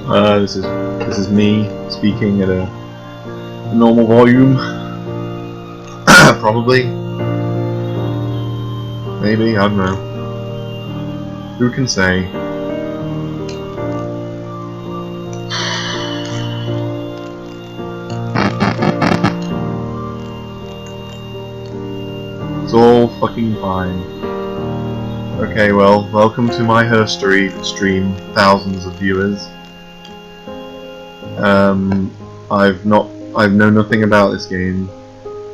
This is me speaking at a normal volume. Probably. Maybe, I don't know. Who can say? It's all fucking fine. Okay, well, welcome to my herstory stream, thousands of viewers. I know nothing about this game,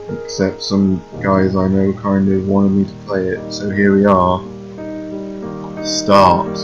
except some guys I know kind of wanted me to play it, so here we are. Start.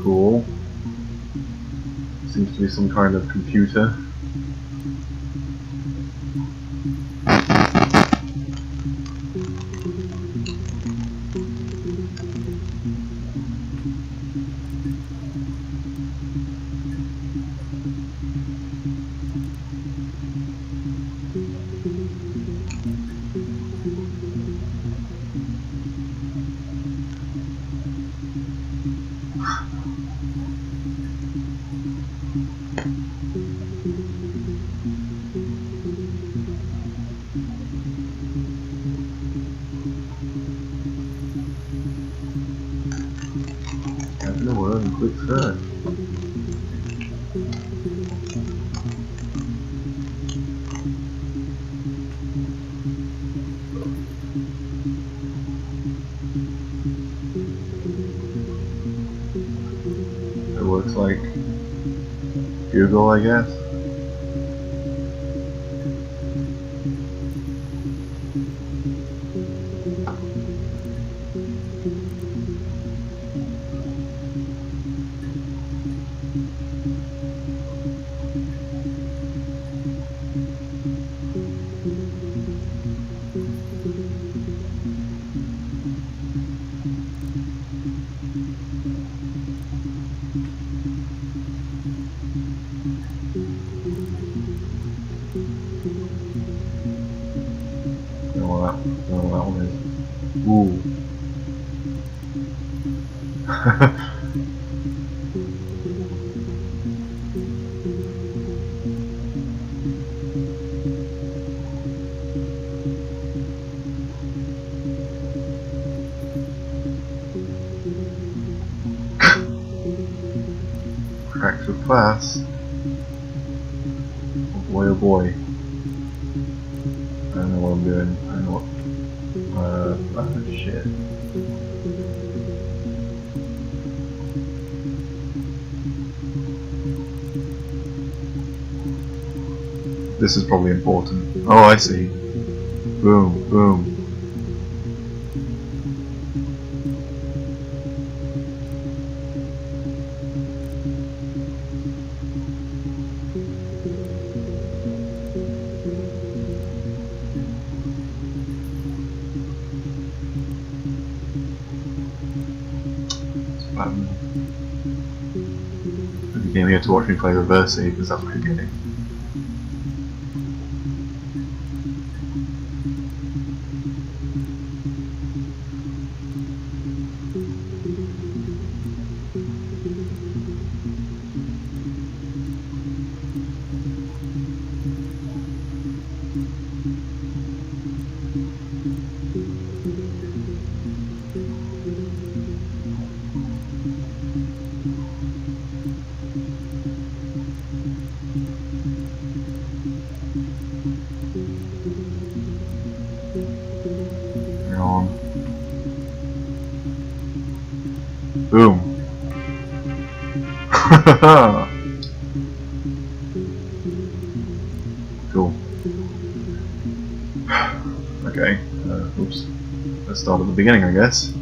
Cool. Seems to be some kind of computer. Quick search. It looks like Google, I guess. I don't know what that one is. Ooh. Cracks with class. Oh boy, oh boy. I don't know what I'm doing. I don't know what. Shit. This is probably important. Oh, I see. Boom, boom. You came here to watch me play reverse save because that's what you're getting. Boom. Cool. Okay. Oops. Let's start at the beginning, I guess.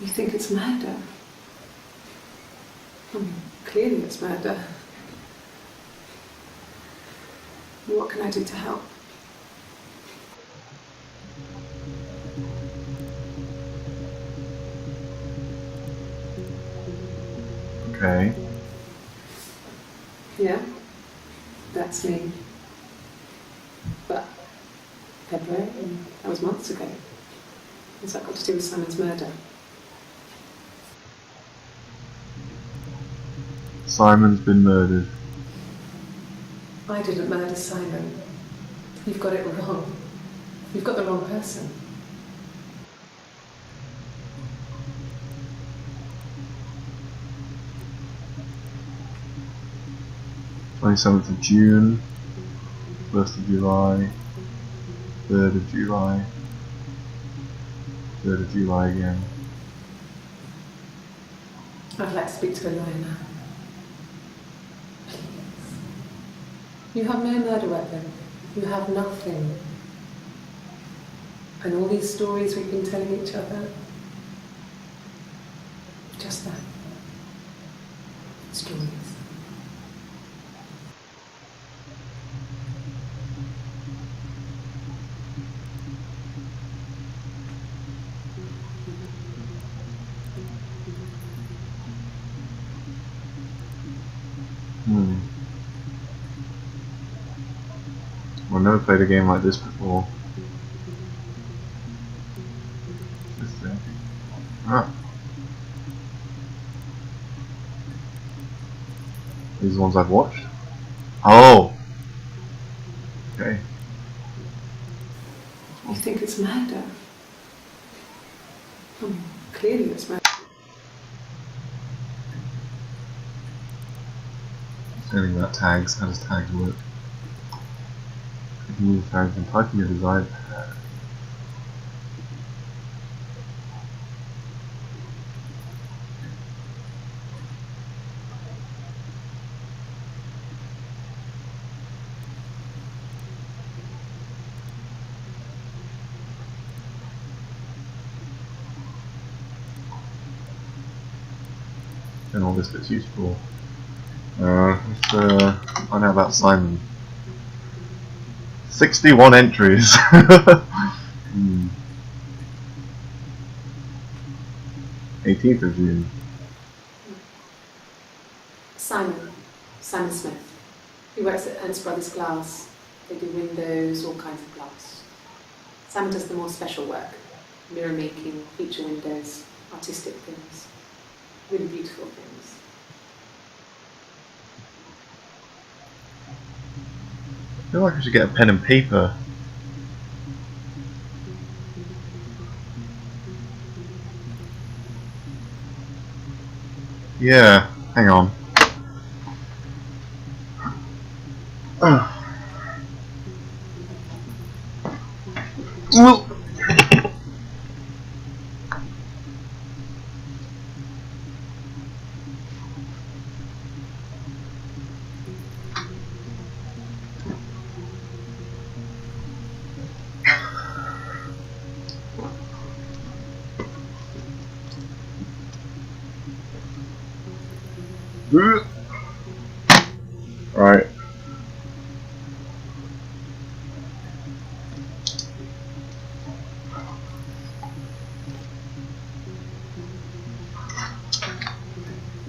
You think it's murder? I mean, clearly it's murder. What can I do to help? Okay. Yeah, that's me. But February, that was months ago. What's that got to do with Simon's murder? Simon's been murdered. I didn't murder Simon. You've got it wrong. You've got the wrong person. 27th of June, 1st of July, 3rd of July, 3rd of July again. I'd like to speak to a lawyer now. Please. You have no murder weapon. You have nothing. And all these stories we've been telling each other, just that. Stories. I've never played a game like this before. This thing. Ah. These are the ones I've watched? Oh! Okay. You think it's murder? I mean, clearly it's murder. Anything about tags. How does tags work? You can use tags and typing your desired tag. And all this bit's useful. Let's find out about Simon. 61 entries. 18th of June. Simon Smith. He works at Ernst Brothers Glass. They do windows, all kinds of glass. Simon does the more special work. Mirror making, feature windows, artistic things. Really beautiful things. I feel like I should get a pen and paper. Yeah, hang on. Right.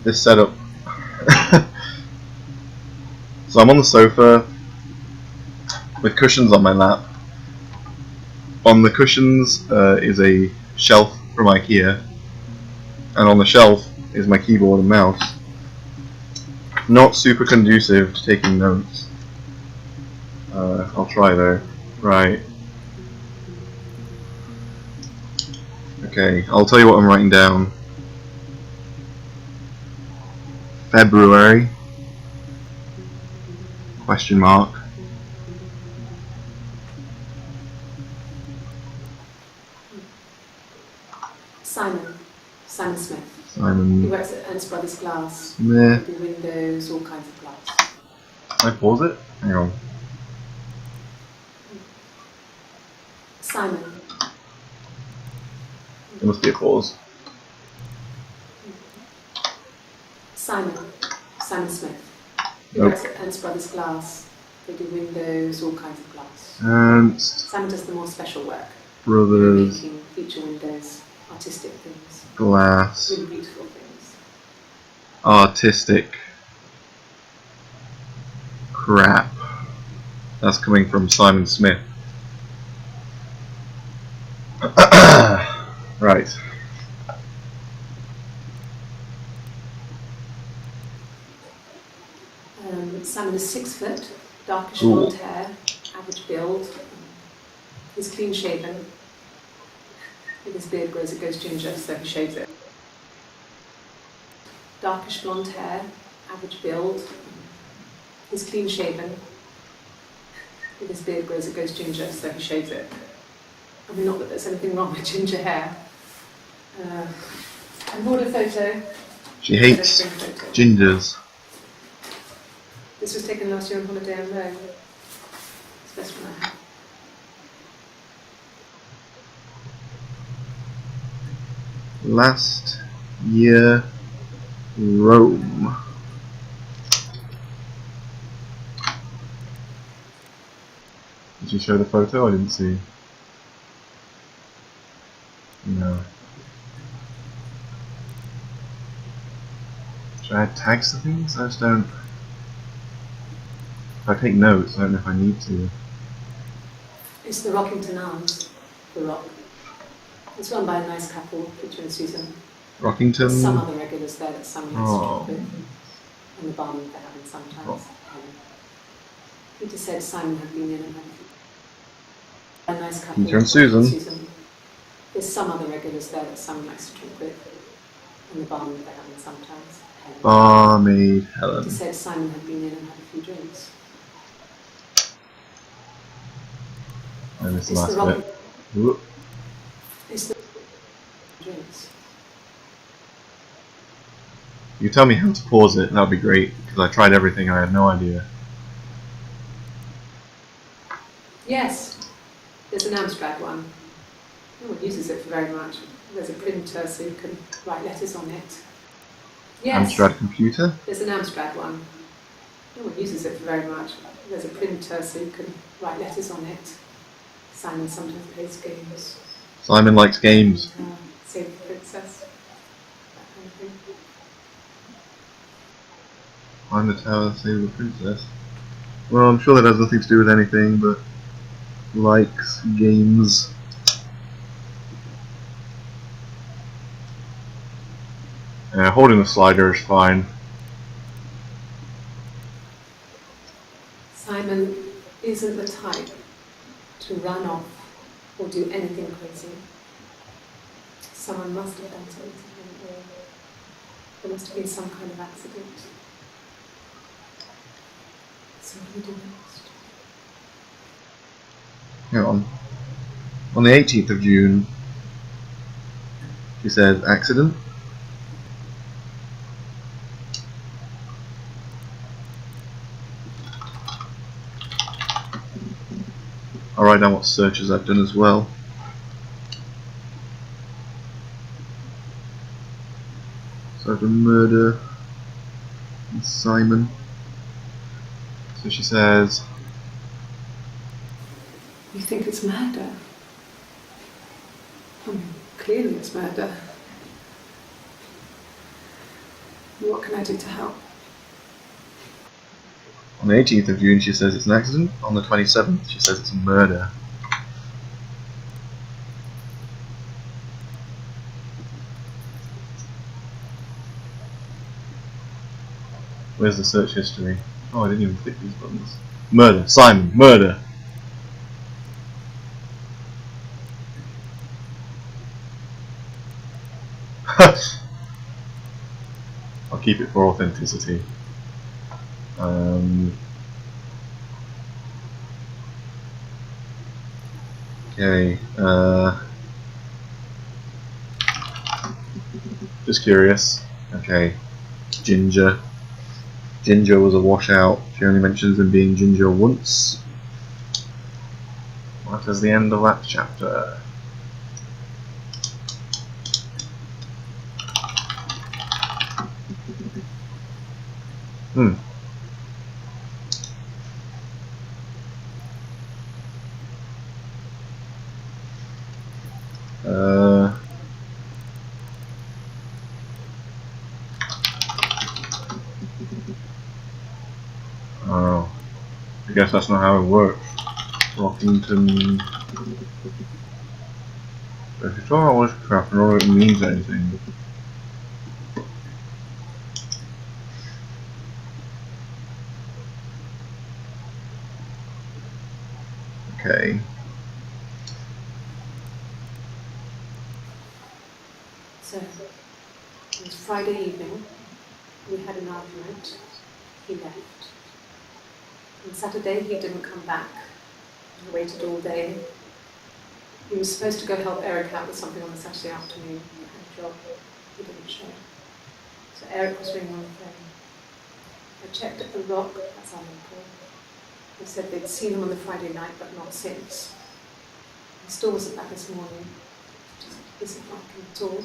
This setup. So I'm on the sofa with cushions on my lap. On the cushions is a shelf from IKEA, and on the shelf is my keyboard and mouse. Not super conducive to taking notes. I'll try though. Right. Okay, I'll tell you what I'm writing down. February ? Simon Smith. He Simon. works at Ernst Brothers Glass. Meh. They do windows, all kinds of glass. Can I pause it? Hang on. Simon. There must be a pause. Simon. Simon Smith. He Nope. works at Ernst Brothers Glass. They do windows, all kinds of glass. Ernst Simon does the more special work. Brothers Making feature windows, artistic things, Glass. really beautiful things. Artistic crap. That's coming from Simon Smith. Right. Simon is 6 foot, darkish Ooh. blonde hair, average build. He's clean shaven. If his beard grows, it goes ginger, so he shaves it. Darkish blonde hair, average build. He's clean shaven. If his beard grows, it goes ginger, so he shaves it. I mean, not that there's anything wrong with ginger hair. And order photo. She hates Photo. gingers. This was taken last year on holiday in Rome. It's the best one I have. Last year, Rome. Did you show the photo? I didn't see. No. Should I add tags to things? I just don't. If I take notes, I don't know if I need to. It's the Rockington Arms, the Rock. It's run by a nice couple, Peter and Susan. Rockington. There's some other regulars there that some likes to Oh. drop with, and the barman they're having sometimes. Peter said Simon had been in and had a nice couple. Peter and Susan. There's some other regulars there that some likes to drink with, and the barman they're having sometimes. Barmaid Peter Helen. said Simon had been in and had a few drinks. I missed the It's the last Rock. bit. Whoop. It's the drinks. You tell me how to pause it, that would be great, because I tried everything, I had no idea. Yes, there's an Amstrad one. No one uses it for very much. There's a printer so you can write letters on it. Yes, Amstrad computer? there's an Amstrad one. No one uses it for very much. There's a printer so you can write letters on it. Simon sometimes plays games. Simon likes games. Save the Princess. That kind of thing. Climb the tower, save the princess. Well, I'm sure that has nothing to do with anything, but likes games. Holding the slider is fine. Simon isn't the type to run off or do anything crazy. Someone must have done something to him, or there must have been some kind of accident. So what do we do next? Hang on the 18th of June, she says accident. I'll write down what searches I've done as well. So I've done murder and Simon. So she says, You think it's murder? I mean, clearly it's murder. What can I do to help? on the 18th of June she says it's an accident. On the 27th she says it's a murder. Where's the search history? Oh, I didn't even click these buttons. Murder. Simon. Murder. I'll keep it for authenticity. Okay. Just curious. Okay. Ginger. Ginger was a washout. She only mentions him being ginger once. What is the end of that chapter? Hmm. Oh. I guess that's not how it works. Rockington. If you're talking about all this crap, I don't know if it means anything. Okay. So, it was Friday evening. We had an argument. He left. On Saturday, he didn't come back. I waited all day. He was supposed to go help Eric out with something on the Saturday afternoon. He had a job. He didn't show. So Eric was ringing on the phone. I checked at the Rock, that's our local. They said they'd seen him on the Friday night, but not since. He still wasn't back this morning. Just isn't like him at all.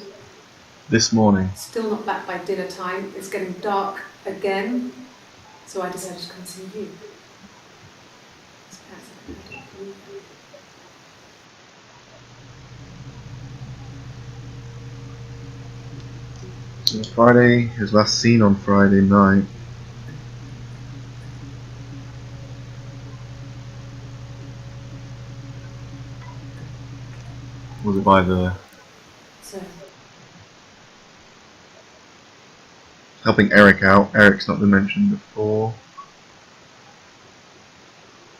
This morning. Still not back by dinner time. It's getting dark again. So I decided to come and see you. Friday, his last seen on Friday night. Was it by the... So, helping Eric out. Eric's not been mentioned before.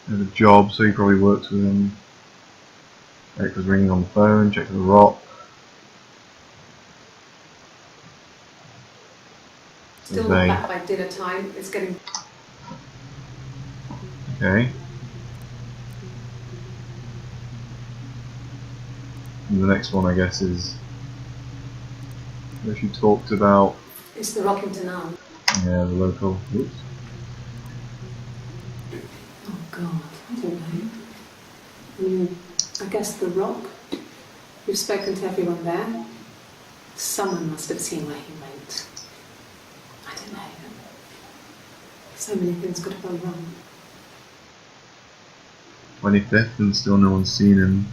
He has a job, so he probably works with him. Eric was ringing on the phone, checked the Rock. still not back by dinner time. It's getting... Okay. And the next one, I guess, is where she talked about... It's the Rockington Arm. Yeah, the local... Oops. Oh God, I don't know. I guess the Rock. We've spoken to everyone there. Someone must have seen where he went. I don't know. So many things could have gone wrong. 25th and still no one's seen him.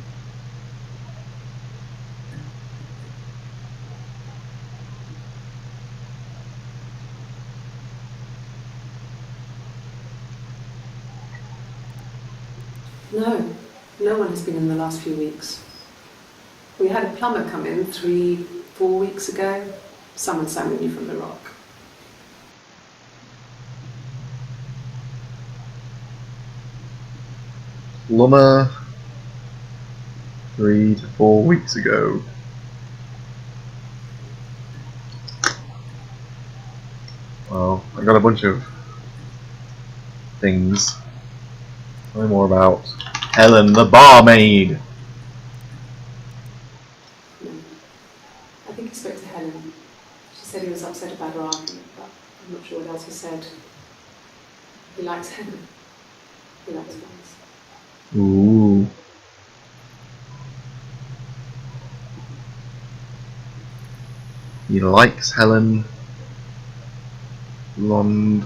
No one has been in the last few weeks. We had a plumber come in 3-4 weeks ago. Someone sang with you from the Rock. Plumber 3 to 4 weeks ago. Well, I got a bunch of things. Tell me more about Helen, the barmaid. I think he spoke to Helen. She said he was upset about her argument, but I'm not sure what else he said. He likes Helen. He likes guys. Ooh. He likes Helen. Blonde.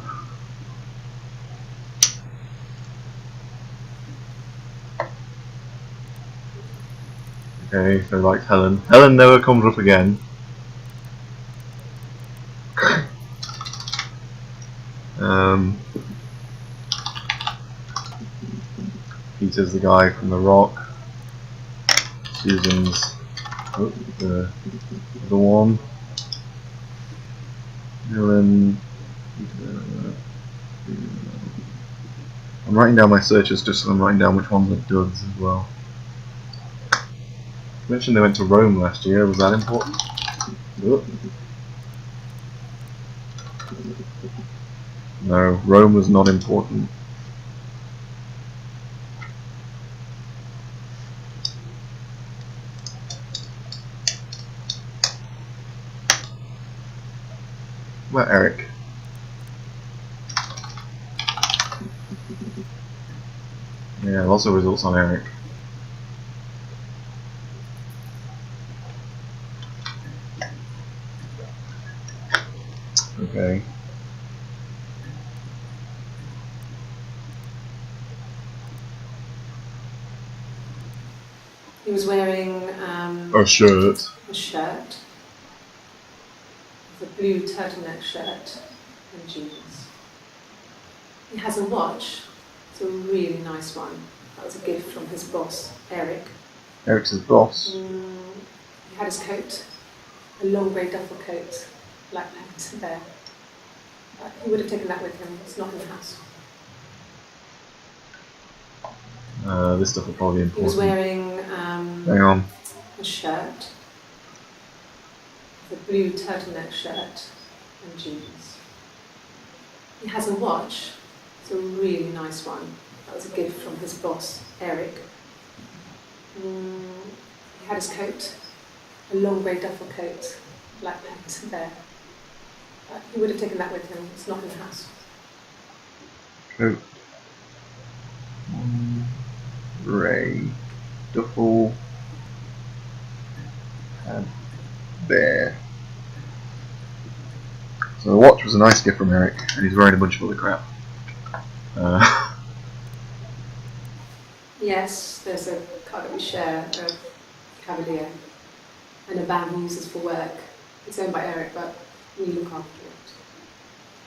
Okay, so he likes Helen. Helen never comes up again. Peter's the guy from the Rock. Susan's the one. Helen. I'm writing down my searches just so I'm writing down which ones are duds as well. You mentioned they went to Rome last year. Was that important? Oop. No, Rome was not important. What about Eric? Yeah, lots of results on Eric. Okay. He was wearing A shirt. a shirt, a blue turtleneck shirt and jeans. He has a watch. It's a really nice one. That was a gift from his boss, Eric. Eric's his boss. He had his coat, a long grey duffel coat, black pants there. He would have taken that with him. It's not in the house. This stuff will probably be He was important. wearing Hang on. a shirt, a blue turtleneck shirt and jeans. He has a watch. It's a really nice one. That was a gift from his boss, Eric. He had his coat, a long grey duffel coat, black pants there. He would have taken that with him. It's not in the house. Coat. Ray. Duffel. And bear. So the watch was a nice gift from Eric, and he's wearing a bunch of other crap. Yes, there's a car that we share, a Cavalier, and a van he uses for work. It's owned by Eric, but we look after it.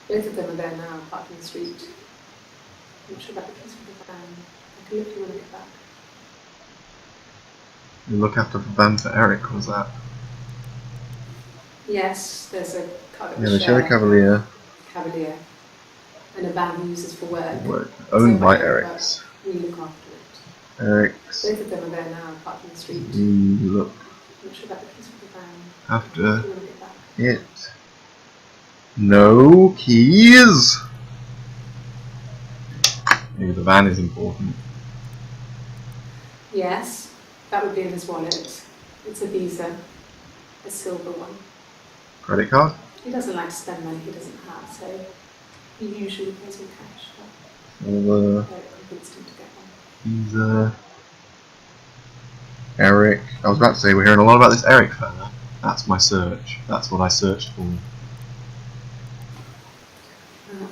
Both of them are there now, parked in the street. I'm not sure about the keys for the van. I can look you when I get back. You look after the van for Eric, was that? Yes, there's a car that we Yeah, the share, Chevy Cavalier. Cavalier, and a van he uses for work. It's Owned by Eric, Eric's. but we look after it. Eric's. Both of them are there now, parked in the street. You look I'm not sure about the keys for the van. after Look you when I get back. it. No keys! Maybe the van is important. Yes, that would be in his wallet. It's a Visa, a silver one. Credit card? He doesn't like to spend money he doesn't have, so he usually pays with cash. But Silver, Eric convinced him to get one. Visa. Eric. I was about to say, we're hearing a lot about this Eric fella. That's my search. That's what I searched for.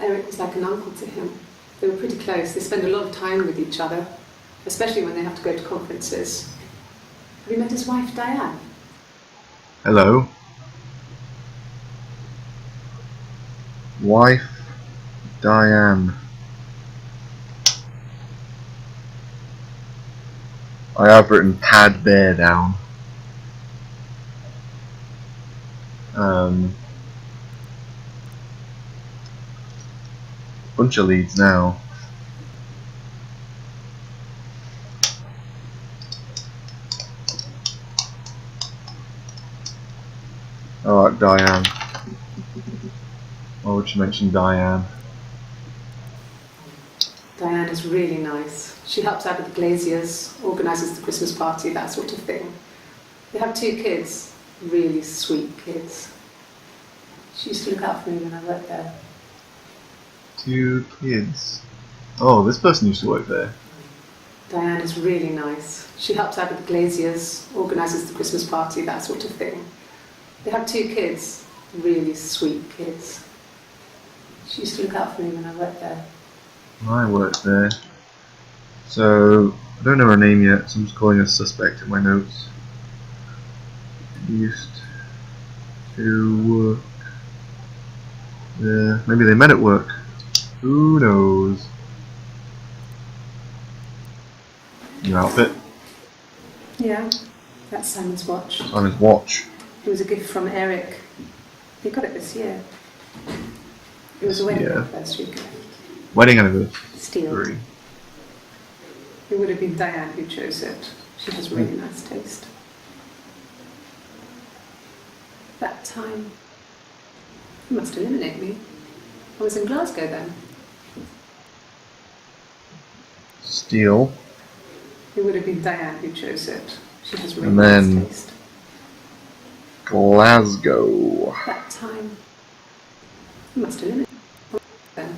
Eric was like an uncle to him. They were pretty close. They spend a lot of time with each other, especially when they have to go to conferences. Have you met his wife, Diane? Hello. Wife, Diane. I have written Pad Bear down. Bunch of leads now. I like Diane. Why would you mention Diane? Diane is really nice. She helps out with the Glaziers, organises the Christmas party, that sort of thing. They have 2 kids, really sweet kids. She used to look out for me when I worked there. 2 kids. Oh, this person used to work there. Diane is really nice. She helps out with the Glaziers, organises the Christmas party, that sort of thing. They have 2 kids, really sweet kids. She used to look out for me when I worked there. I worked there. So, I don't know her name yet, so I'm just calling her suspect in my notes. Used to work there. Maybe they met at work. Who knows? New outfit. Yeah, that's Simon's watch. Simon's watch. It was a gift from Eric. He got it this year. It was a wedding Yeah. anniversary gift. Wedding anniversary. Steel. It would have been Diane who chose it. She has really nice taste. That time, you must eliminate me. I was in Glasgow then. Steel. It would have been Diane who chose it. She has really And then- nice taste. Glasgow. That time, He must have limited then.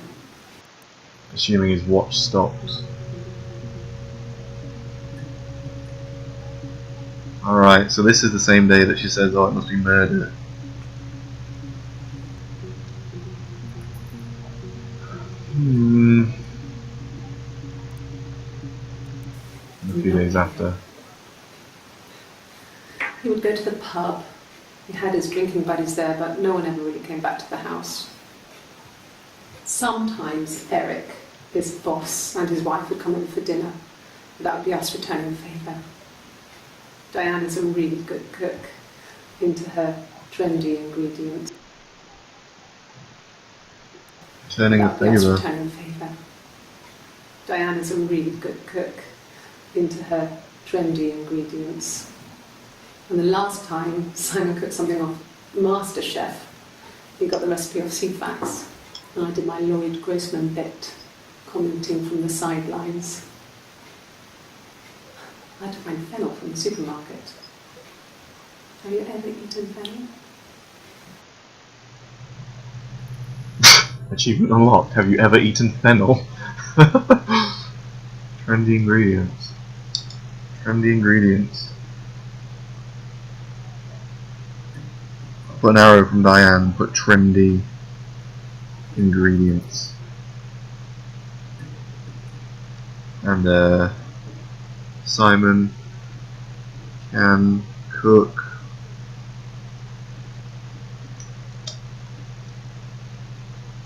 Assuming his watch stopped. Alright, so this is the same day that she says, oh, it must be murder. A few days after. He would go to the pub. He had his drinking buddies there, but no one ever really came back to the house. Sometimes Eric, his boss, and his wife would come in for dinner. That would be us returning the favour. Diane is a really good cook, into her trendy ingredients. Returning the favour. Returning the favour. Diane is a really good cook, into her trendy ingredients. And the last time Simon cooked something off MasterChef, he got the recipe off CFAX, and I did my Lloyd Grossman bit, commenting from the sidelines. I had to find fennel from the supermarket. Have you ever eaten fennel? Achievement unlocked. Have you ever eaten fennel? Trendy ingredients. Trendy ingredients. Put an arrow from Diane, put trendy ingredients. And Simon can cook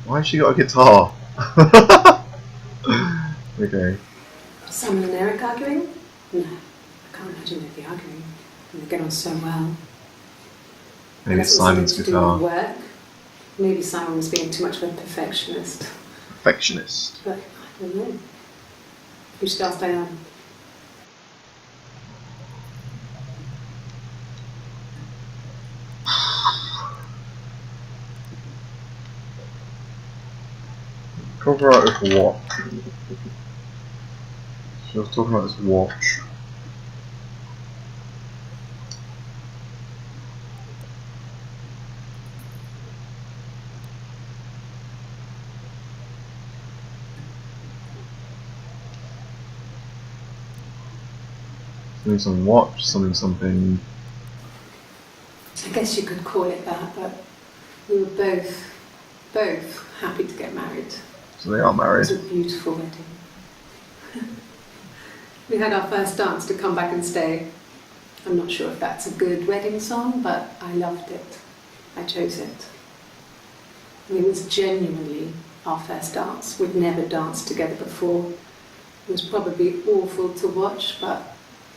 why has she got a guitar? Okay. Simon and Eric arguing? No, I can't imagine they'd be arguing. They get on so well. Maybe it's Simon's guitar. Work. Maybe Simon was being too much of a perfectionist. Perfectionist. But I don't know. We should ask Diane. Cover out this watch. She was talking about this watch. Something watch, something. I guess you could call it that, but we were both happy to get married. So they are married. It was a beautiful wedding. We had our first dance to Come Back and Stay. I'm not sure if that's a good wedding song, but I loved it. I chose it. I mean, it was genuinely our first dance. We'd never danced together before. It was probably awful to watch, but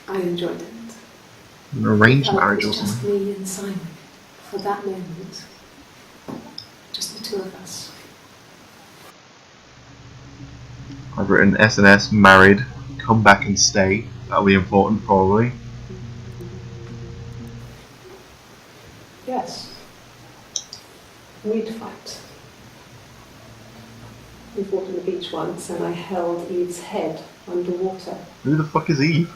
I enjoyed it. An arranged marriage or It was just something. me and Simon for that moment. Just the two of us. I've written SNS, married, come back and stay. That'll be important, probably. Yes. We'd fight. We fought on the beach once and I held Eve's head underwater. Who the fuck is Eve?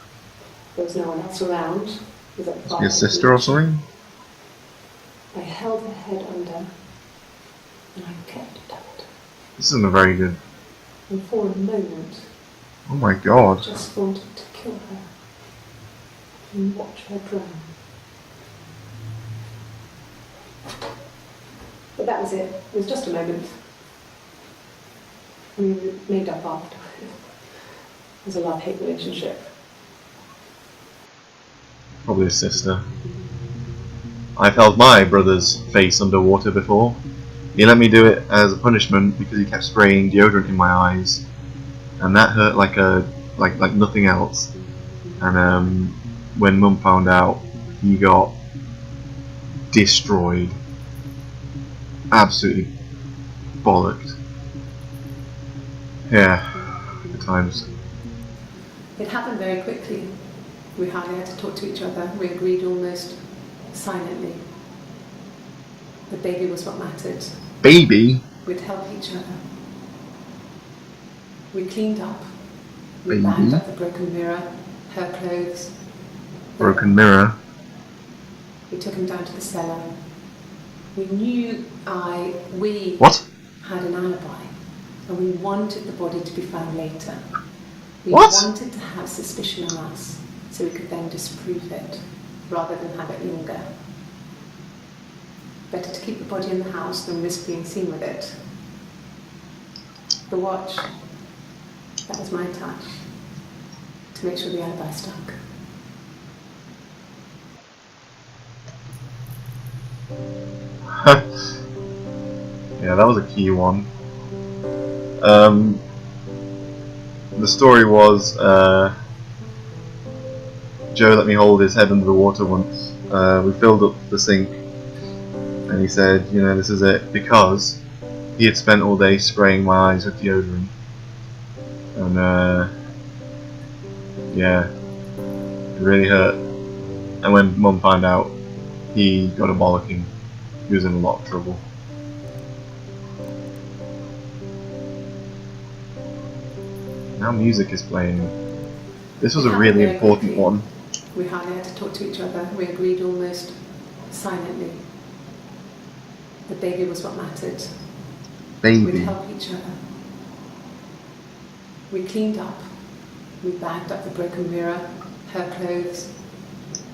There was no one else around. It was at the Your sister or something? I held her head under and I kept it out. This isn't a very good. And for a moment, Oh my I god. just wanted to kill her and watch her drown. But that was it. It was just a moment. We made up after. It was a love-hate relationship. Probably a sister. I've held my brother's face underwater before. He let me do it as a punishment because he kept spraying deodorant in my eyes, and that hurt like nothing else. And when Mum found out, he got destroyed, absolutely bollocked. Yeah, good times. It happened very quickly. We hardly had to talk to each other. We agreed almost silently. The baby was what mattered. Baby? We'd help each other. We cleaned up. We Baby? banged up the broken mirror, her clothes. Broken mirror. We took him down to the cellar. We knew we What? had an alibi, and we wanted the body to be found later. We What? wanted to have suspicion on us, so we could then disprove it, rather than have it linger. Better to keep the body in the house than risk being seen with it. The watch, that was my touch, to make sure the alibi stuck. Yeah, that was a key one. The story was, Joe let me hold his head under the water once. We filled up the sink, and he said, you know, this is it, because he had spent all day spraying my eyes with deodorant. And, yeah, it really hurt. And when Mum found out, he got a bollocking. He was in a lot of trouble. Now music is playing. This was a really important one. We hardly had to talk to each other. We agreed almost silently. The baby was what mattered. We'd Baby. help each other. We cleaned up. We bagged up the broken mirror, her clothes.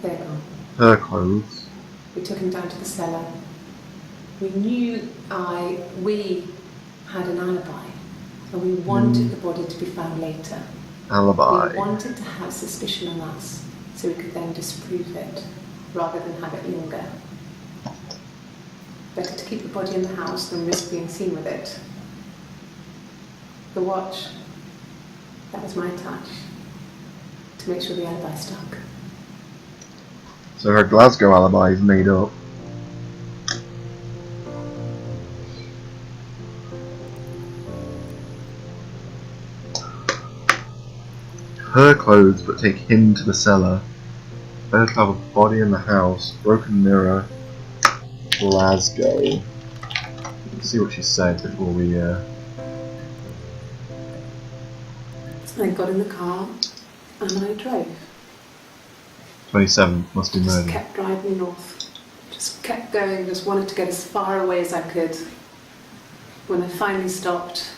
They're gone. Her clothes. We took him down to the cellar. We knew we had an alibi, and we wanted the body to be found later. Alibi. We wanted to have suspicion on us, so we could then disprove it, rather than have it linger. Better to keep the body in the house than risk being seen with it. The watch, that was my touch, to make sure the alibi stuck. So her Glasgow alibi is made up. Her clothes, but take him to the cellar. Better to have a body in the house. Broken mirror. Glasgow. Let's see what she said before we. I got in the car and I drove. 27 must be Just murder. kept driving north. Just kept going, just wanted to get as far away as I could. When I finally stopped,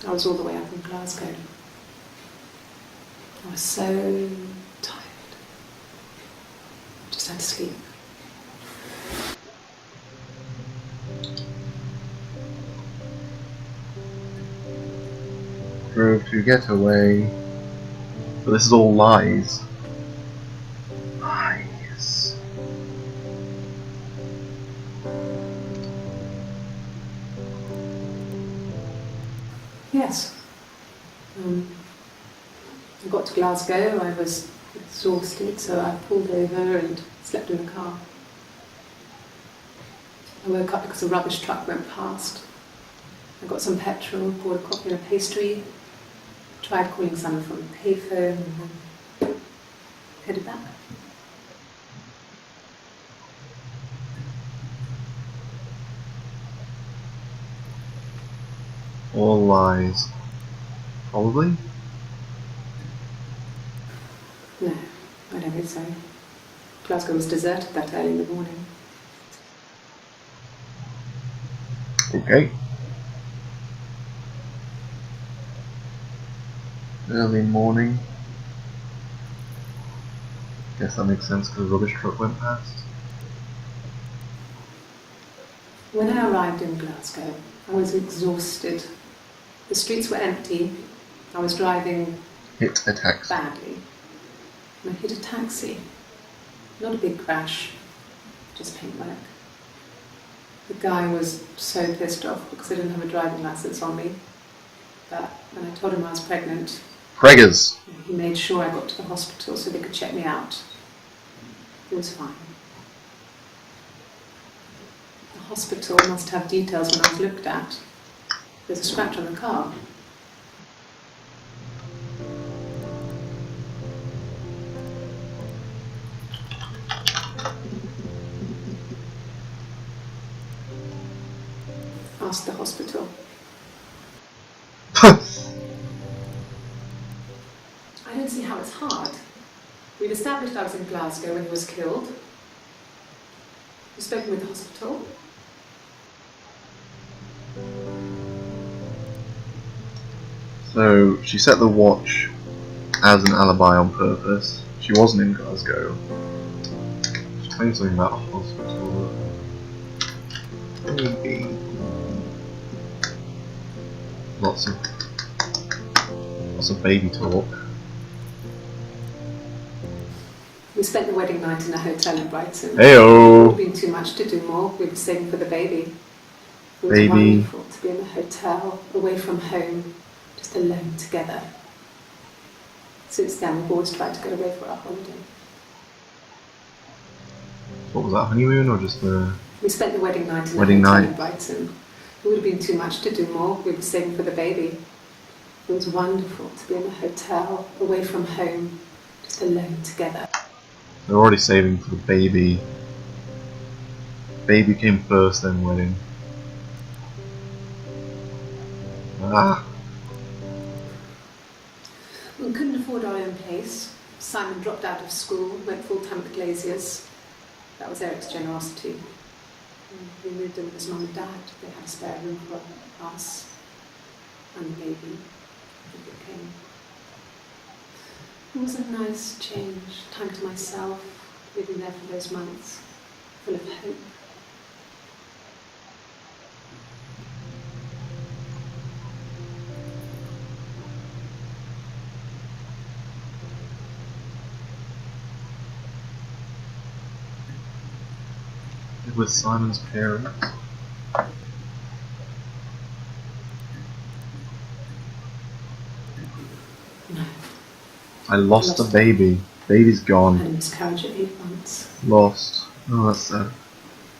I was all the way up in Glasgow. I was so tired. Just had to sleep. Drove to get away. But this is all lies. Lies. Yes. I got to Glasgow, I was exhausted, so I pulled over and slept in the car. I woke up because a rubbish truck went past. I got some petrol, bought a coffee and a pastry, tried calling someone from a payphone, and then headed back. All lies. Probably? No, I don't think so. Glasgow was deserted that early in the morning. Okay. Early morning. Guess that makes sense because a rubbish truck went past. When I arrived in Glasgow, I was exhausted. The streets were empty. I was driving Hit a taxi. badly. And I hit a taxi. Not a big crash, just paintwork. The guy was so pissed off because I didn't have a driving license on me. But when I told him I was pregnant, Preggers. he made sure I got to the hospital so they could check me out. It was fine. The hospital must have details when I was looked at. There's a scratch on the car. Asked the hospital. I don't see how it's hard. We've established I was in Glasgow when he was killed. You've spoken with the hospital? So she set the watch as an alibi on purpose. She wasn't in Glasgow. She's telling something about a hospital. Maybe. Lots of baby talk. We spent the wedding night in a hotel in Brighton. It Heyo! would have been too much to do more. We were saving for the baby. It was Baby. wonderful to be in a hotel, away from home, just alone together. Since then, we've always tried to get away for our holiday. What was that, honeymoon or just the... We spent the wedding night in Wedding a hotel night. in Brighton. It would have been too much to do more. We were saving for the baby. It was wonderful to be in a hotel, away from home, just alone together. They're already saving for the baby. Baby came first, then wedding. Ah! We couldn't afford our own place. Simon dropped out of school, went full-time at Glaziers. That was Eric's generosity. We moved in with his mum and dad. They had a spare room for us and the baby. I think it came. It was a nice change, time to myself, living there for those months, full of hope. With Simon's parents. No, I lost Lost the baby. Baby's I gone. had a miscarriage at 8 months. Lost. Oh, that's sad.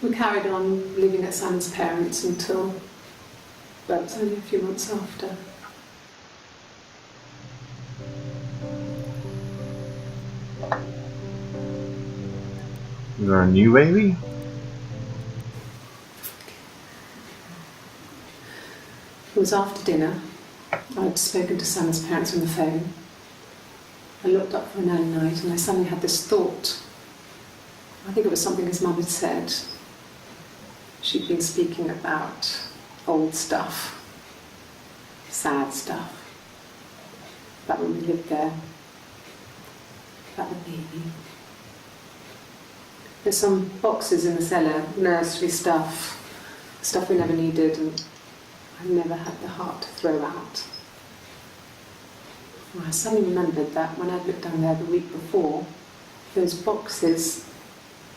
We carried on living at Simon's parents until, well, it was only a few months after. Is there a new baby? It was after dinner. I'd spoken to Simon's parents on the phone. I looked up for an early night and I suddenly had this thought. I think it was something his mum had said. She'd been speaking about old stuff, sad stuff, about when we lived there, about the baby. There's some boxes in the cellar, nursery stuff we never needed, and I never had the heart to throw out. And I suddenly remembered that when I'd looked down there the week before, those boxes,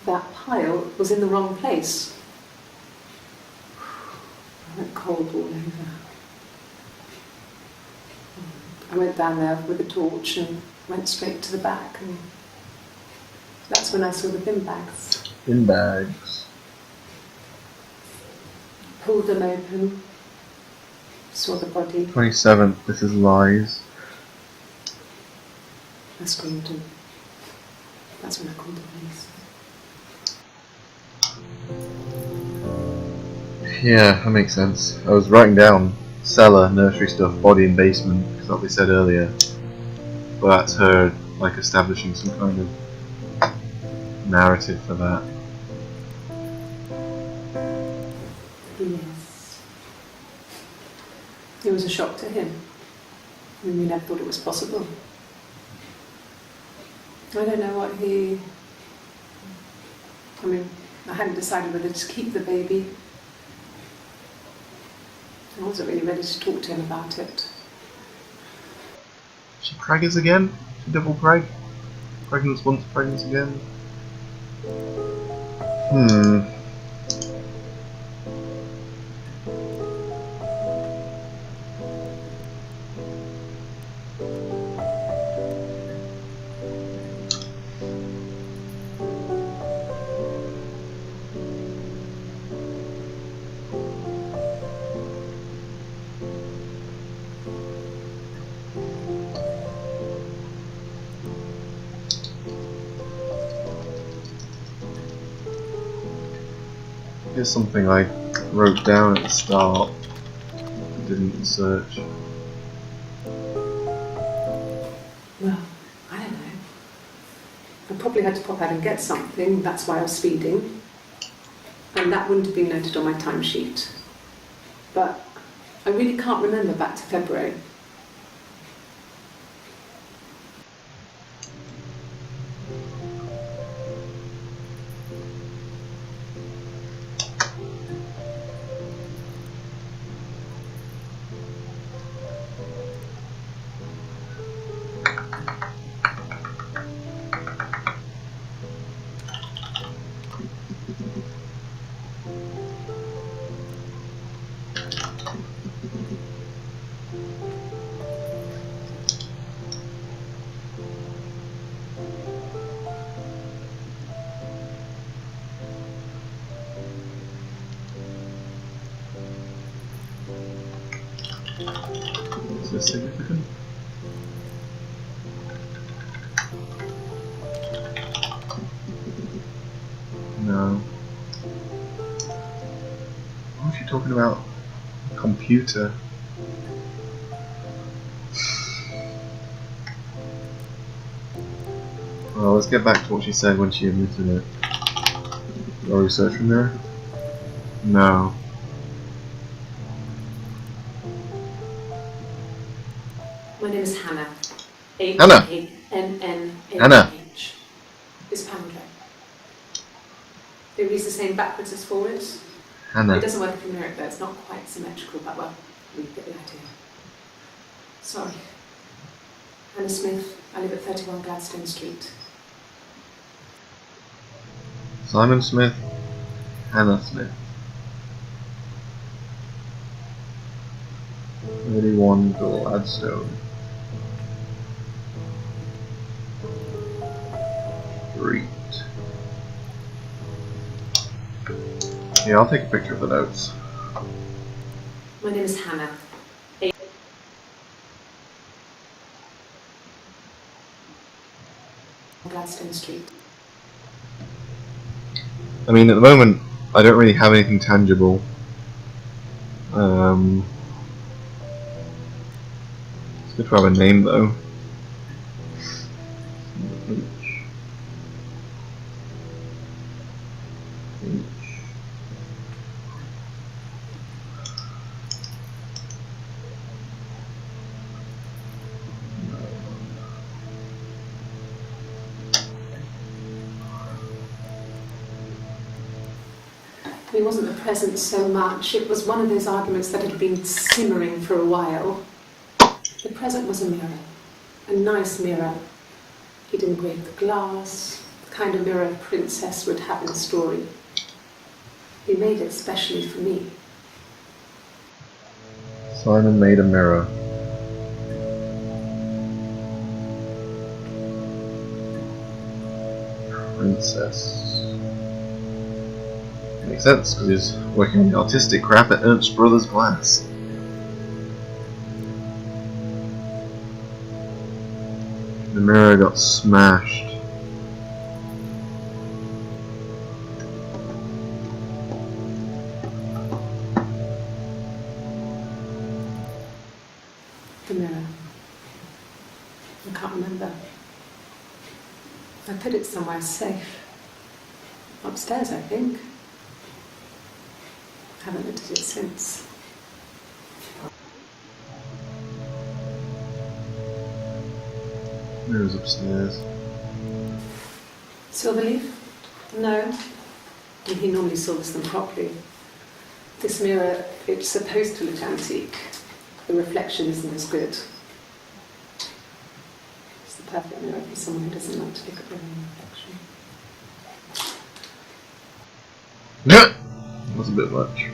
that pile was in the wrong place. I went cold all over. I went down there with a torch and went straight to the back, and that's when I saw the bin bags. In bags. Pulled them open, saw the body. 27th, this is lies. I screamed, and that's when I called the police. Yeah, that makes sense. I was writing down cellar, nursery stuff, body in basement, because like we said earlier. But that's her, like, establishing some kind of narrative for that. Yes. It was a shock to him. I mean, we never thought it was possible. I don't know what he... I mean, I hadn't decided whether to keep the baby. I wasn't really ready to talk to him about it. She preggers again? She double preg? Pregnant once, pregnant again? Here's something I wrote down at the start. I didn't search. Well, I don't know. I probably had to pop out and get something. That's why I was feeding. and that wouldn't have been noted on my timesheet. But I really can't remember back to February. Is this significant? No. What was she talking about? Computer. Well, let's get back to what she said when she admitted it. Your research from there? No. My name is Hannah. Hannah. H-A-N-N-A-H. Hannah. It's Pandra. They read the same backwards as forwards. It Hannah. doesn't work if you mirror it though, it's not quite symmetrical, but well, we get the idea. Sorry. Hannah Smith, I live at 31 Gladstone Street. Simon Smith. Hannah Smith. 31 Gladstone. Street. Yeah, I'll take a picture of the notes. My name is Hannah. Gladstone Street. I mean, at the moment, I don't really have anything tangible. It's good to have a name, though. He wasn't present so much. It was one of those arguments that had been simmering for a while. The present was a mirror, a nice mirror. He'd engraved the glass, the kind of mirror a princess would have in a story. He made it specially for me. Simon made a mirror. Princess. Makes sense, because he's working on the artistic crap at Ernst Brothers Glass. The mirror got smashed. The mirror. I can't remember. I put it somewhere safe. Upstairs, I think. Haven't looked at it since. Mirror's upstairs. Silverleaf? No. And he normally silvers them properly. This mirror, it's supposed to look antique. The reflection isn't as good. It's the perfect mirror for someone who doesn't like to look at their own reflection. That's a bit much.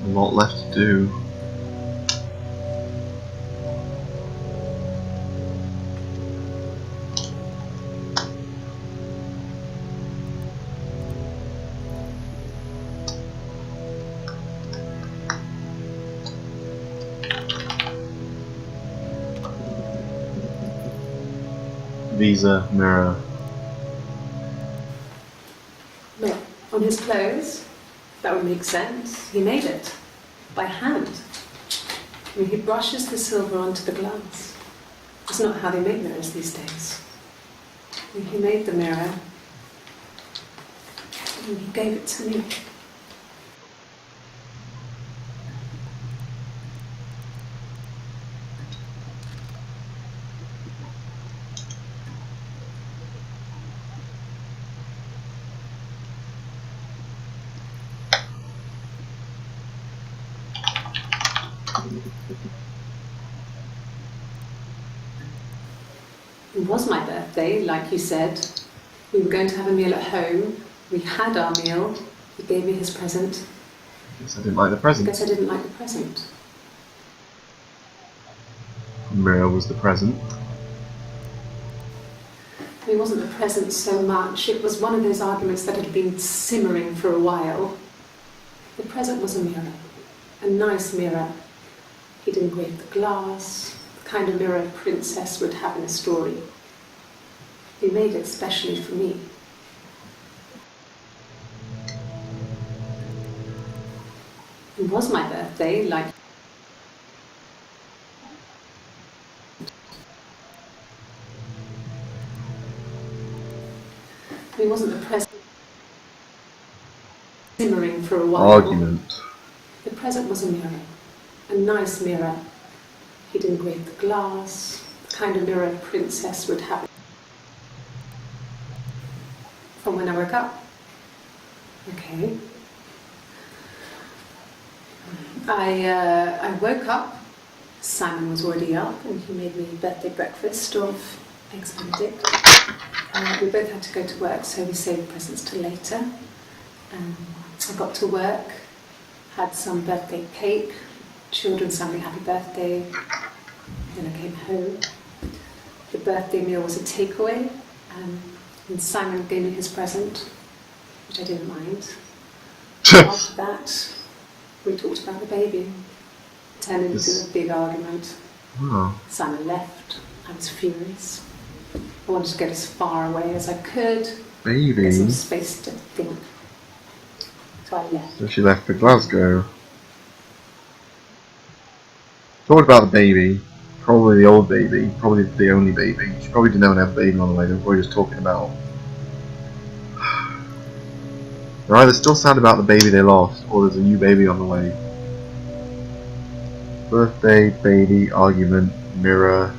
A lot left to do. Visa, mirror. Look, on his clothes, that would make sense. He made it by hand. I mean, he brushes the silver onto the glass. It's not how they make mirrors these days. I mean, he made the mirror and he gave it to me. It was my birthday, like you said. We were going to have a meal at home. We had our meal. He gave me his present. I guess I didn't like the I present. guess I didn't like the present. Mirror was the present. It wasn't the present so much. It was one of those arguments that had been simmering for a while. The present was a mirror. A nice mirror. He'd engraved the glass. The kind of mirror a princess would have in a story. He made it specially for me. It was my birthday, like it wasn't the present simmering for a while. Argument. The present was a mirror. A nice mirror. He'd engraved the glass. The kind of mirror a princess would have. From when I woke up. Okay. I woke up. Simon was already up and he made me birthday breakfast of eggs Benedict. We both had to go to work, so we saved presents till later. I got to work, had some birthday cake, children sang me happy birthday. Then I came home. The birthday meal was a takeaway, and Simon gave me his present, which I didn't mind. After that, we talked about the baby. It turned into a big argument. Oh. Simon left. I was furious. I wanted to get as far away as I could. Baby. Get some space to think. So I left. So she left for Glasgow. Talked about the baby. Probably the old baby. Probably the only baby. She probably didn't have a baby on the way. They were probably just talking about. They're either still sad about the baby they lost, or there's a new baby on the way. Birthday, baby, argument, mirror.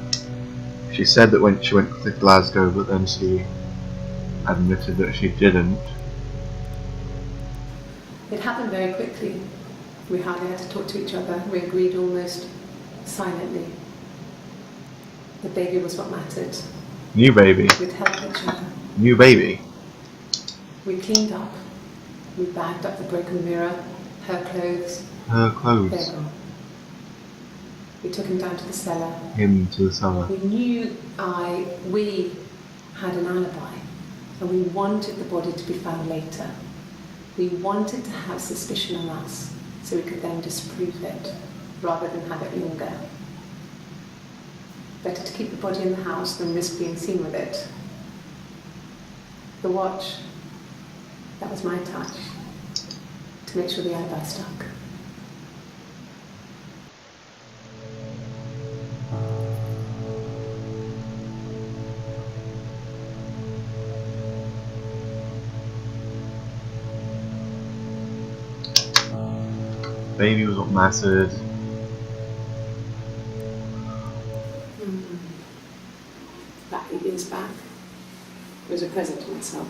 She said that when she went to Glasgow, but then she admitted that she didn't. It happened very quickly. We hardly had to talk to each other. We agreed almost silently. The baby was what mattered. New baby. We'd help each other. New baby. We cleaned up. We bagged up the broken mirror, her clothes. Her They're clothes. gone. We took him down to the cellar. Him to the cellar. We knew we had an alibi, and we wanted the body to be found later. We wanted to have suspicion on us, so we could then disprove it, rather than have it linger. Better to keep the body in the house than risk being seen with it. The watch, that was my touch, to make sure the alibi stuck. Baby was what mattered. About 8 years back, it was a present to myself.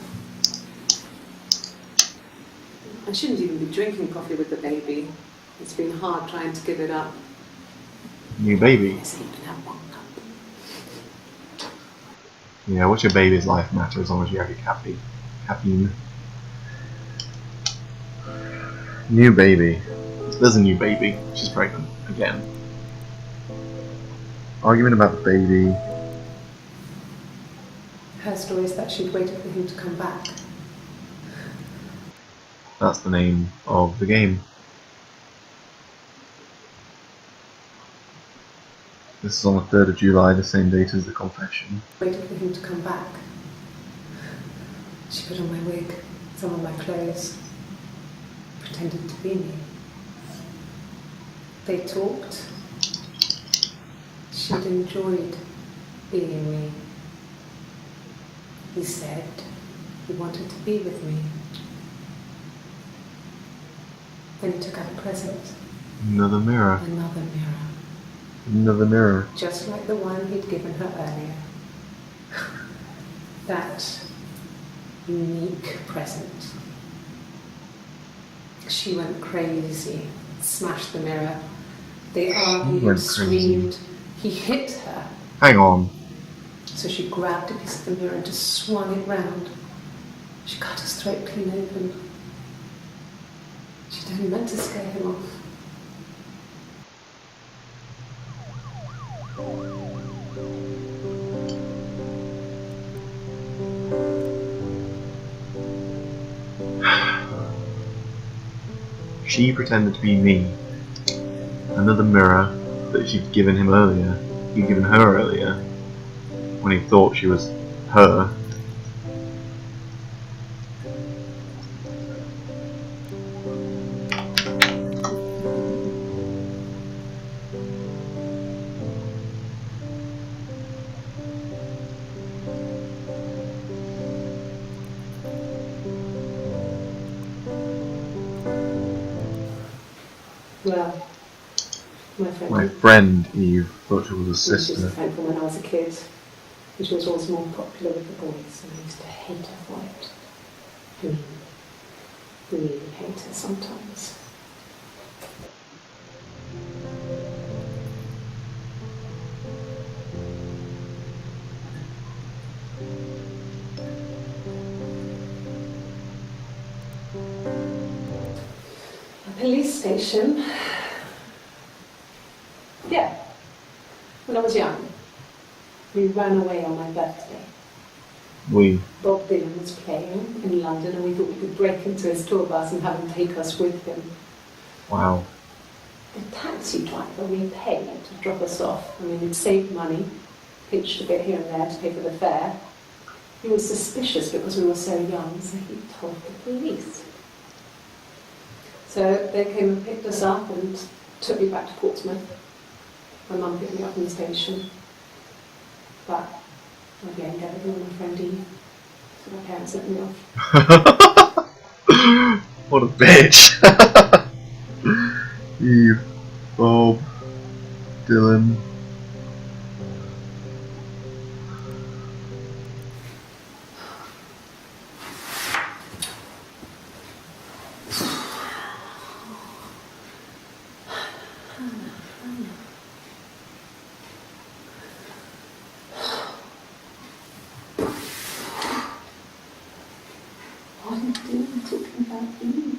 I shouldn't even be drinking coffee with the baby. It's been hard trying to give it up. New baby. Yes, you can have one cup. Yeah, what's your baby's life matter as long as you have your caffeine. New baby. There's a new baby. She's pregnant again. Argument about the baby. Her story is that she'd waited for him to come back. That's the name of the game. This is on the 3rd of July, the same date as the confession. Waited for him to come back. She put on my wig, some of my clothes, pretended to be me. They talked. She'd enjoyed being me. He said he wanted to be with me. Then he took out a present. Another mirror. Another mirror. Another mirror. Just like the one he'd given her earlier. That unique present. She went crazy, smashed the mirror. They argued, screamed. He hit her. Hang on. So she grabbed a piece of the mirror and just swung it round. She cut his throat clean open. She'd only meant to scare him off. She pretended to be me. Another mirror that she'd given him earlier. He'd given her earlier. When he thought she was her. Well, My friend Eve thought she was a She was a sister. friend from when I was a kid. And she was always more popular with the boys, and I used to hate her for it. I mean, really hate her sometimes. A police station. Yeah, when I was young. We ran away on my birthday. Bob Dylan was playing in London, and we thought we could break into his tour bus and have him take us with him. Wow. The taxi driver we paid to drop us off. I mean, we'd saved money, pitched a bit here and there to pay for the fare. He was suspicious because we were so young, so he told the police. So they came and picked us up and took me back to Portsmouth. My mum picked me up from the station. But I blamed everything on my friend Eve. So my parents let me off. What a bitch. Eve, Bob, Dylan. What are you doing talking about Eve?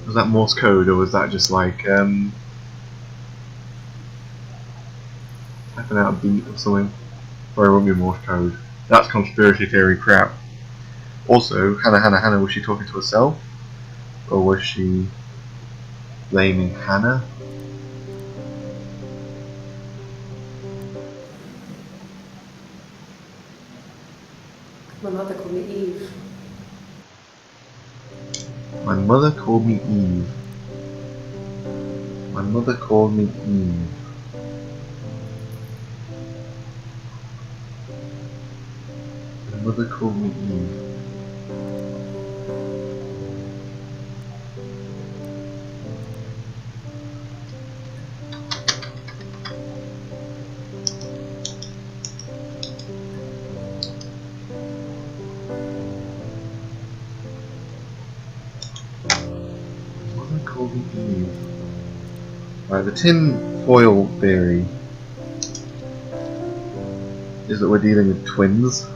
Was that Morse code, or was that just like typing out a beat or something? Or it won't be Morse code. That's conspiracy theory crap. Also, Hannah, was she talking to herself? Or was she blaming Hannah? My mother called me Eve. My mother called me Eve. My mother called me Eve. My mother called me Eve. My mother called me Eve. Right, the tin foil theory is that we're dealing with twins,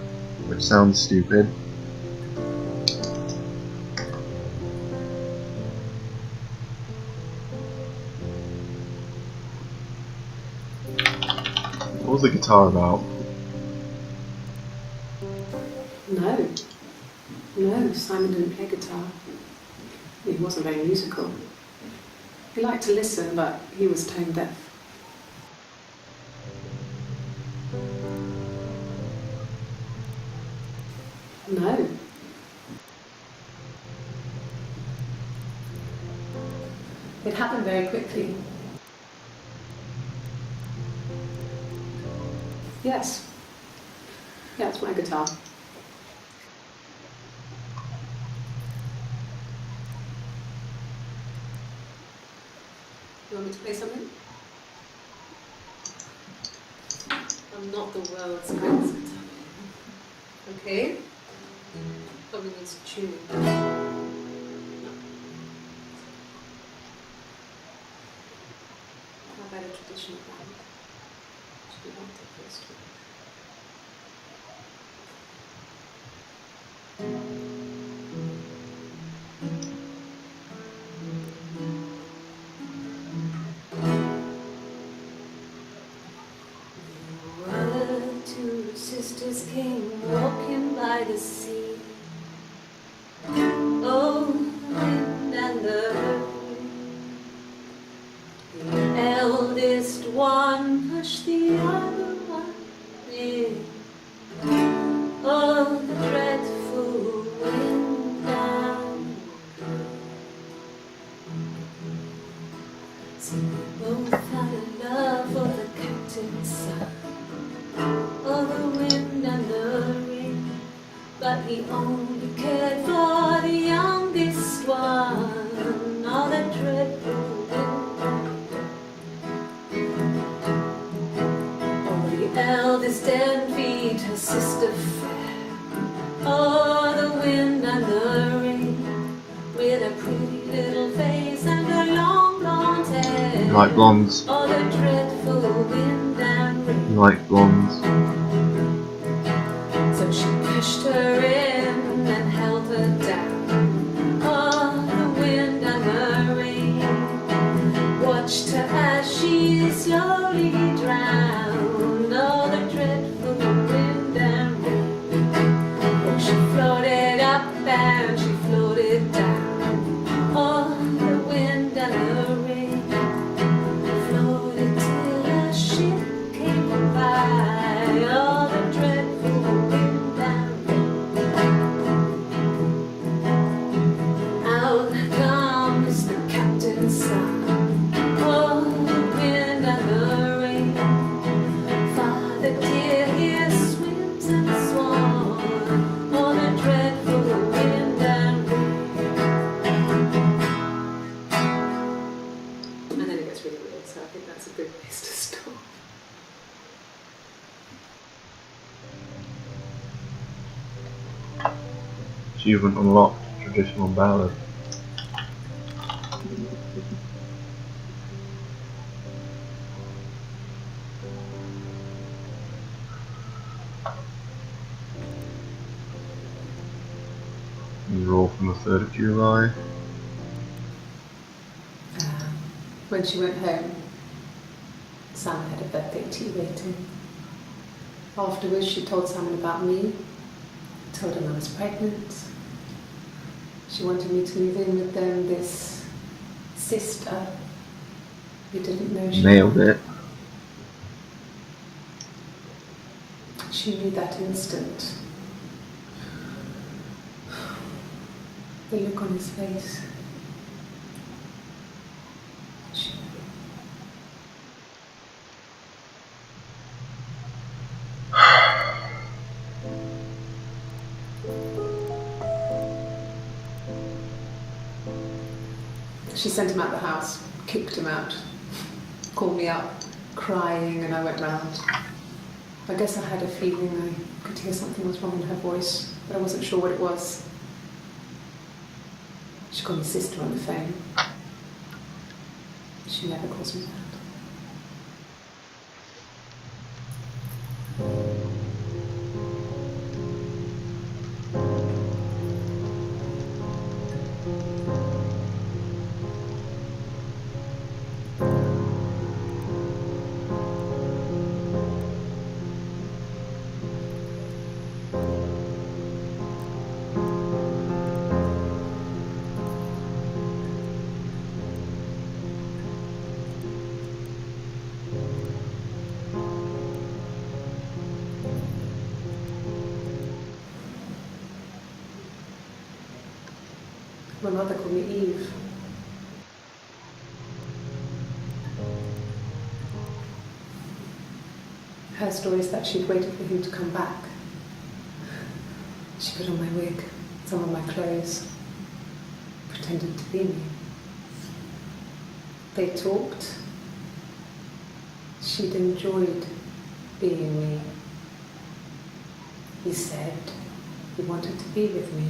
which sounds stupid. What was the guitar about? No, Simon didn't play guitar. He wasn't very musical. He liked to listen, but he was tone deaf. No. It happened very quickly. Yes. Yeah, it's my guitar. You want me to play something? I'm not the world's greatest guitar player. Okay? Probably needs tuning. No. How about a traditional band? Should we want it first? Two sisters came walking by the sea. Oh, the wind and the rain. The eldest one pushed the other one in. Oh, the dreadful wind and so they both had a love for the captain's son. Oh, the wind and the rain, but he only cared for the youngest one. Oh, the dreadful wind. Oh, the eldest envied her sister fair. Oh, the wind and the rain, with a pretty little face and her long blonde hair. You like blondes? Oh, the dreadful wind and rain. You like blondes? So she pushed her in and held her down. Oh, the wind and the rain watched her as she slowly drowned. Oh, the dreadful wind and rain. Oh, she floated up and she floated down. Oh, the wind and the rain floated till a ship came by. Oh, the dreadful wind and rain. Out comes the captain's son. Oh, the wind and the rain. Father dear, here swims and swan. Oh, the dreadful wind and rain. And then it gets really weird, so I think that's a good place to stop. Achievement unlocked. Traditional ballad. Roll from the 3rd of July. When she went home, Sam had a birthday tea waiting. Afterwards, she told Simon about me, told him I was pregnant. She wanted me to move in with them, this sister who didn't know she Nailed it. She knew that instant. The look on his face. She knew. She sent him out the house, kicked him out, called me up, crying, and I went round. I guess I had a feeling I could hear something was wrong in her voice, but I wasn't sure what it was. She called my sister on the phone. She never calls me that. My mother called me Eve. Her story is that she'd waited for him to come back. She put on my wig, some of my clothes, pretended to be me. They talked. She'd enjoyed being me. He said he wanted to be with me.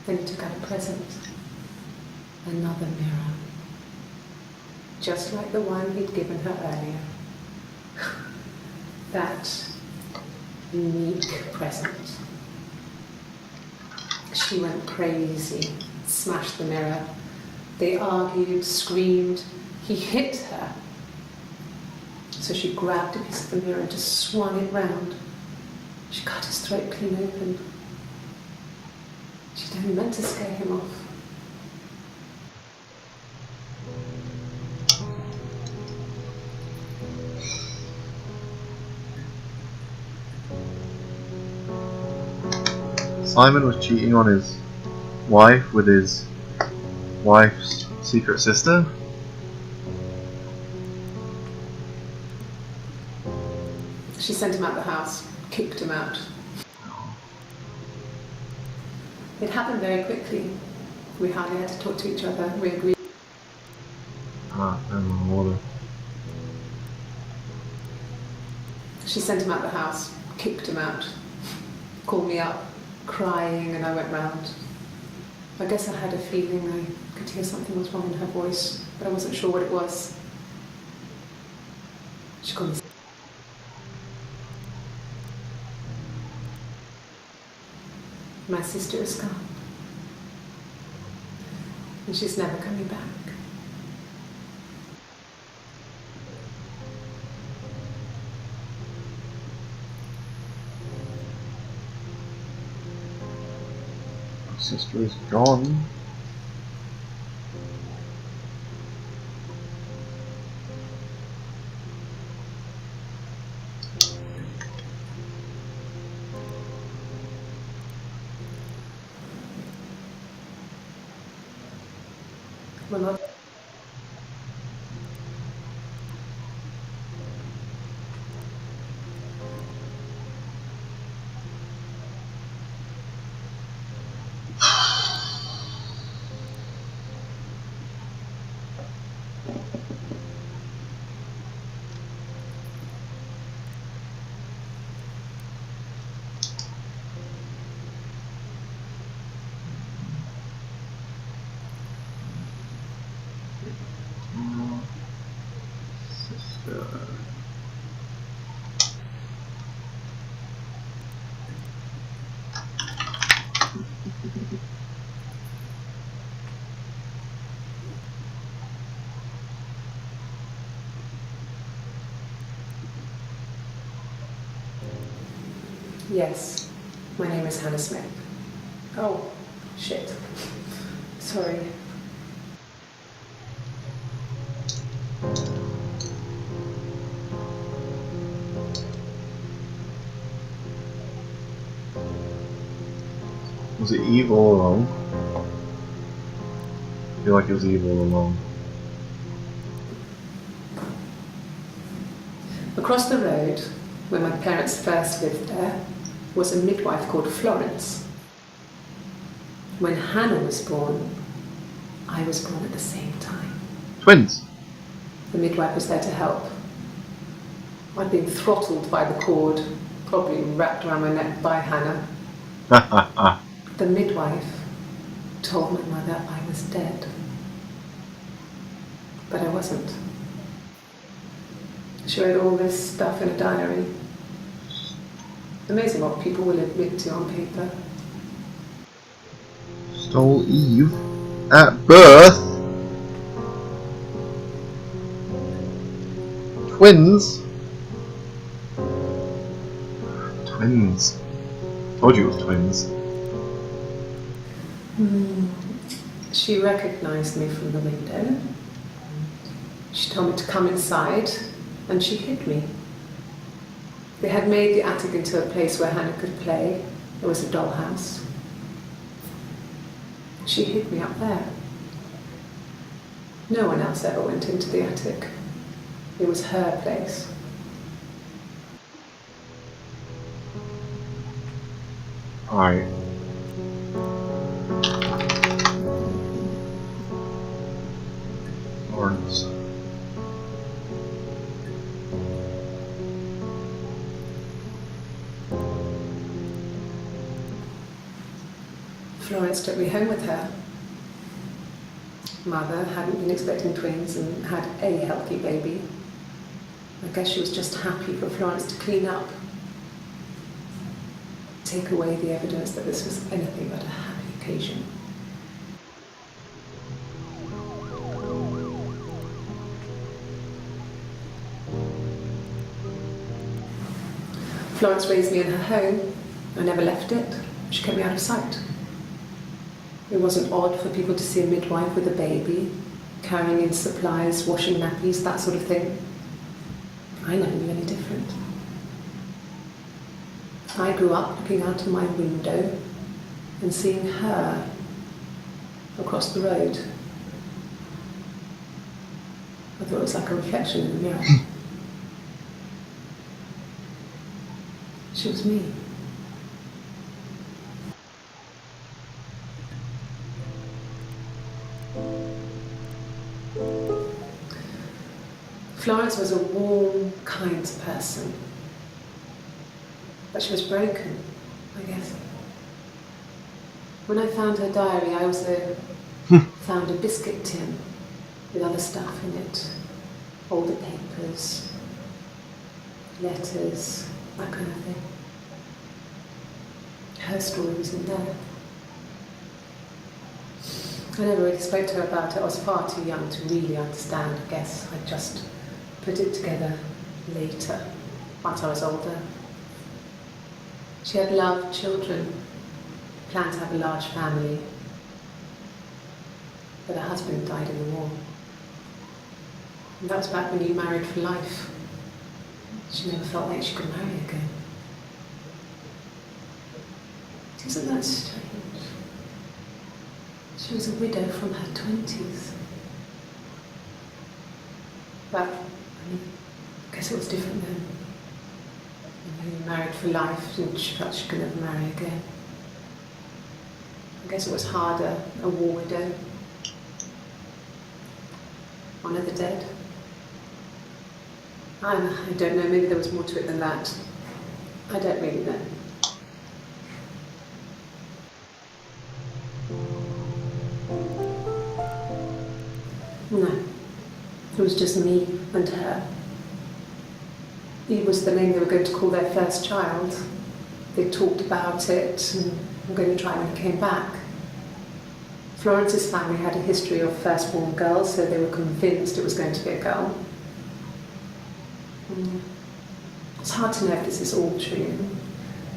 Then he took out a present, another mirror, just like the one he'd given her earlier. That unique present. She went crazy, smashed the mirror. They argued, screamed. He hit her. So she grabbed a piece of the mirror and just swung it round. She cut his throat clean open. She'd only meant to scare him off. Simon was cheating on his wife with his wife's secret sister? She sent him out the house, kicked him out. It happened very quickly. We hardly had to talk to each other. We agreed. And water. She sent him out the house, kicked him out, called me up, crying, and I went round. I guess I had a feeling I could hear something was wrong in her voice, but I wasn't sure what it was. She called me. My sister is gone, and she's never coming back. My sister is gone. My mother. Yes, my name is Hannah Smith. Oh, shit. Sorry. Was it Eve all along? I feel like it was Eve all along. Across the road, where my parents first lived there, was a midwife called Florence. When Hannah was born, I was born at the same time. Twins! The midwife was there to help. I'd been throttled by the cord, probably wrapped around my neck by Hannah. The midwife told my mother I was dead. but I wasn't. She wrote all this stuff in a diary. Amazing what people will admit to on paper. Stole Eve at birth. Twins. Twins. Told you it was twins. She recognized me from the window. She told me to come inside, and she hid me. They had made the attic into a place where Hannah could play. It was a dollhouse. She hid me up there. No one else ever went into the attic. It was her place. Alright. Lawrence. Florence took me home with her. Mother hadn't been expecting twins and had a healthy baby. I guess she was just happy for Florence to clean up. Take away the evidence that this was anything but a happy occasion. Florence raised me in her home. I never left it. She kept me out of sight. It wasn't odd for people to see a midwife with a baby, carrying in supplies, washing nappies, that sort of thing. I never knew any different. I grew up looking out of my window and seeing her across the road. I thought it was like a reflection in the mirror. She was me. Florence was a warm, kind person. But she was broken, I guess. When I found her diary, I also found a biscuit tin with other stuff in it. Older papers, letters, that kind of thing. Her story was in there. I never really spoke to her about it. I was far too young to really understand, I guess. I just put it together later, once I was older. She had loved children, planned to have a large family, but her husband died in the war. And that was back when you married for life. She never felt like she could marry again. Isn't that strange? She was a widow from her 20s. But, I guess it was different then. You married for life and she felt she could never marry again. I guess it was harder, a war widow. One of the dead. I don't know, maybe there was more to it than that. I don't really know. No, it was just me and her. Eve was the name they were going to call their first child. They talked about it and were going to try when it came back. Florence's family had a history of firstborn girls, so they were convinced it was going to be a girl. It's hard to know if this is all true.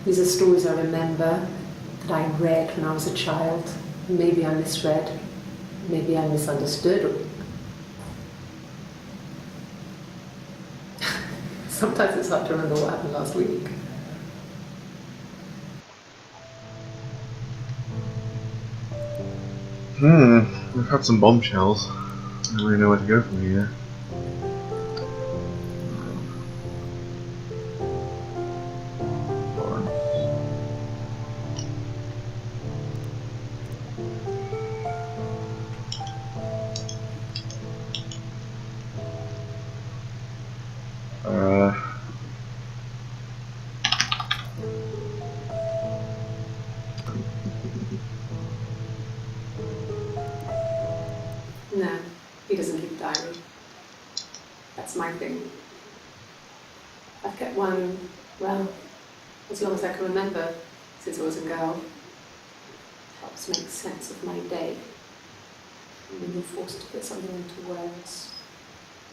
These are stories I remember, that I read when I was a child. Maybe I misread, maybe I misunderstood. Sometimes it's hard to remember what happened last week. We've had some bombshells. I don't really know where to go from here. No, he doesn't keep a diary. That's my thing. I've kept one, well, as long as I can remember, since I was a girl. It helps make sense of my day. And when you're forced to put something into words,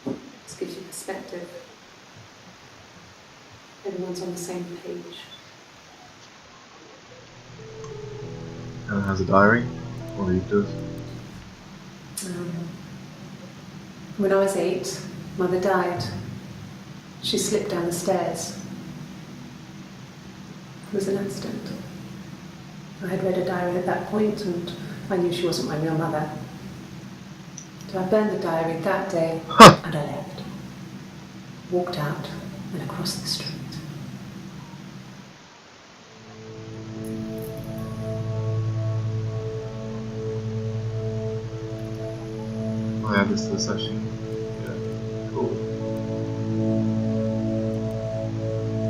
this gives you perspective. Everyone's on the same page. Anna has a diary, or he does. When I was 8, Mother died. She slipped down the stairs. It was an accident. I had read a diary at that point and I knew she wasn't my real mother. So I burned the diary that day and I left. Walked out and across the street. I add this to the session. Yeah, cool.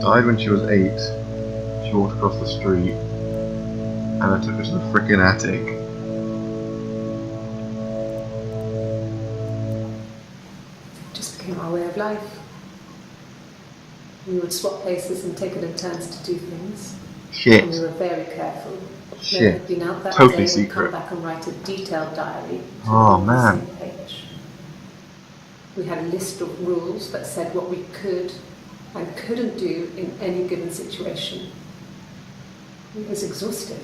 Died when she was 8. She walked across the street, and I took her to the frickin' attic. It just became our way of life. We would swap places and take it in turns to do things. Shit. And we were very careful. Shit. When we'd been out that Totally day, secret. we'd come back and write a detailed diary. to Oh, all on the man. same page. We had a list of rules that said what we could and couldn't do in any given situation. It was exhaustive.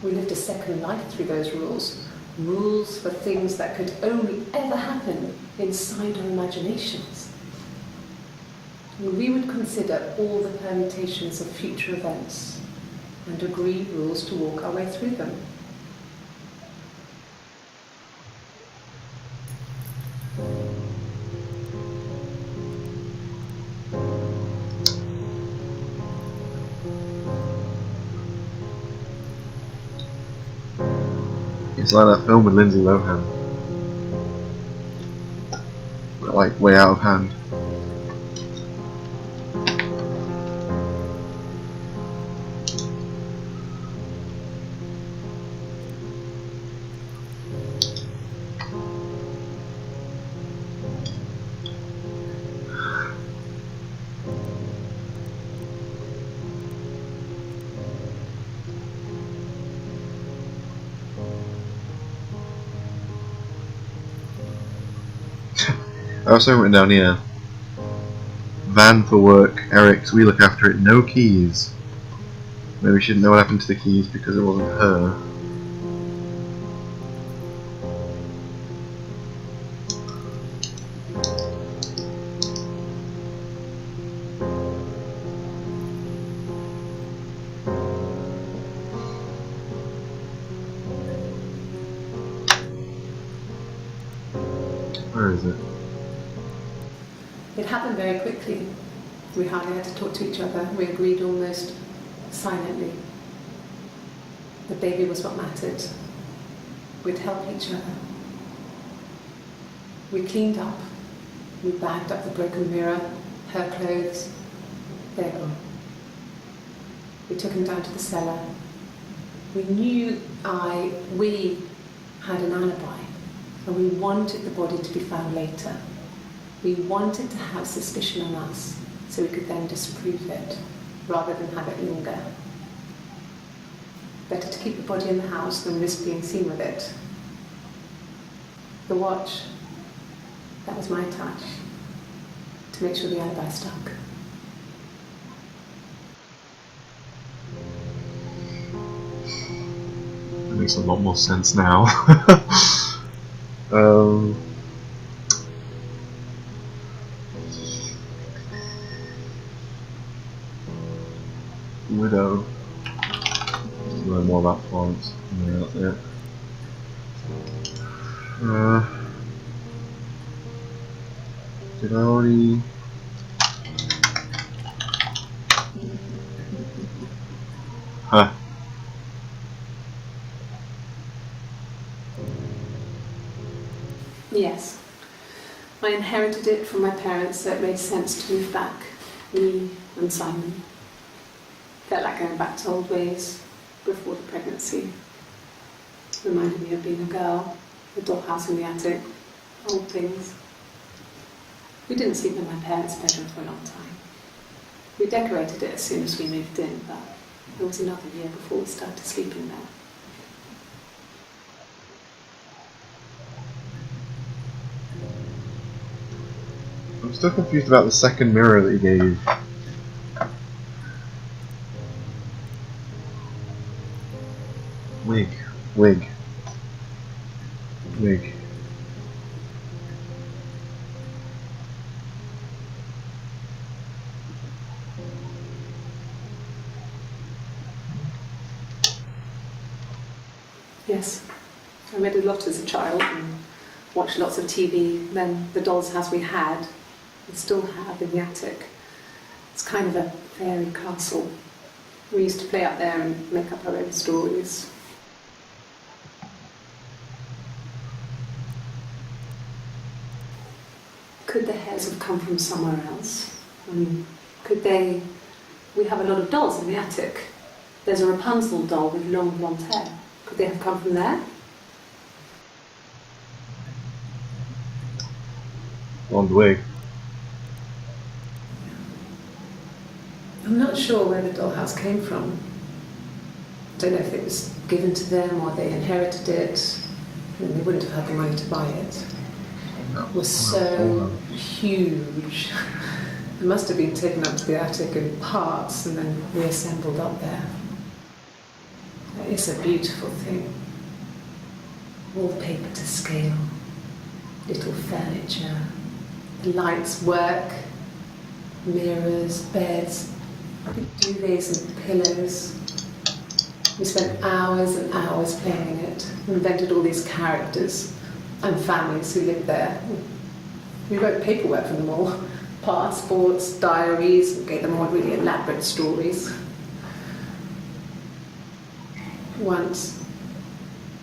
We lived a second life through those rules. Rules for things that could only ever happen inside our imaginations. We would consider all the permutations of future events and agree rules to walk our way through them. It's like that film with Lindsay Lohan. Like, way out of hand. I also written down here, van for work, Eric's, we look after it, no keys. Maybe she didn't know what happened to the keys because it wasn't her. Where is it? It happened very quickly. We hardly had to talk to each other. We agreed almost silently. The baby was what mattered. We'd help each other. We cleaned up. We bagged up the broken mirror, her clothes. They're gone. We took him down to the cellar. We knew we had an alibi, and we wanted the body to be found later. We wanted to have suspicion on us, so we could then disprove it, rather than have it linger. Better to keep the body in the house than risk being seen with it. The watch, that was my touch, to make sure the alibi stuck. That makes a lot more sense now. Widow. Just learn more about Florence. Yeah, that's it. Did I already? Huh. Yes. I inherited it from my parents, so it made sense to move back. Me and Simon. Felt like going back to old ways before the pregnancy. Reminded me of being a girl, the dollhouse in the attic, old things. We didn't sleep in my parents' bedroom for a long time. We decorated it as soon as we moved in, but it was another year before we started sleeping there. I'm still confused about the second mirror that you gave. Wig. Wig. Wig. Yes, I read a lot as a child and watched lots of TV. Then the doll's house we had, and still have in the attic. It's kind of a fairy castle. We used to play out there and make up our own stories. Could the hairs have come from somewhere else? I mean, could they... We have a lot of dolls in the attic. There's a Rapunzel doll with long blonde hair. Could they have come from there? Blonde wig. I'm not sure where the dollhouse came from. I don't know if it was given to them or they inherited it. And they wouldn't have had the money to buy it. It was so huge. It must have been taken up to the attic in parts and then reassembled up there. It's a beautiful thing. Wallpaper to scale, little furniture, the lights work, mirrors, beds, big duvets and pillows. We spent hours and hours playing in it, invented all these characters and families who lived there. We wrote paperwork for them all, passports, diaries, we gave them all really elaborate stories. Once,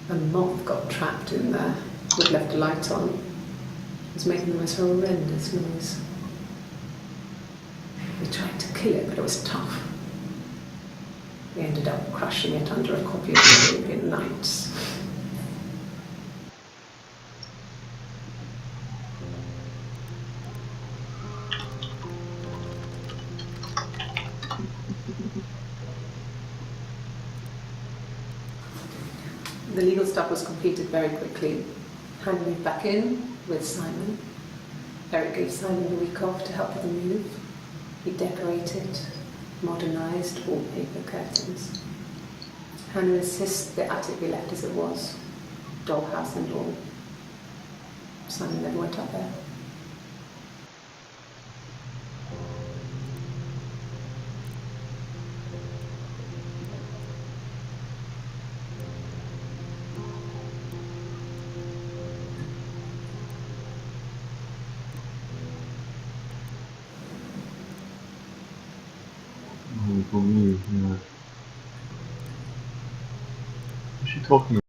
a moth got trapped in there. We'd left a light on. It was making the most horrendous noise. We tried to kill it, but it was tough. We ended up crushing it under a copy of the Arabian Nights. The legal stuff was completed very quickly. Hannah moved back in with Simon. Eric gave Simon a week off to help with the move. He decorated, modernised wallpaper curtains. Hannah insists the attic be left as it was, dollhouse and all. Simon never went up there. Yeah. What's she talking about?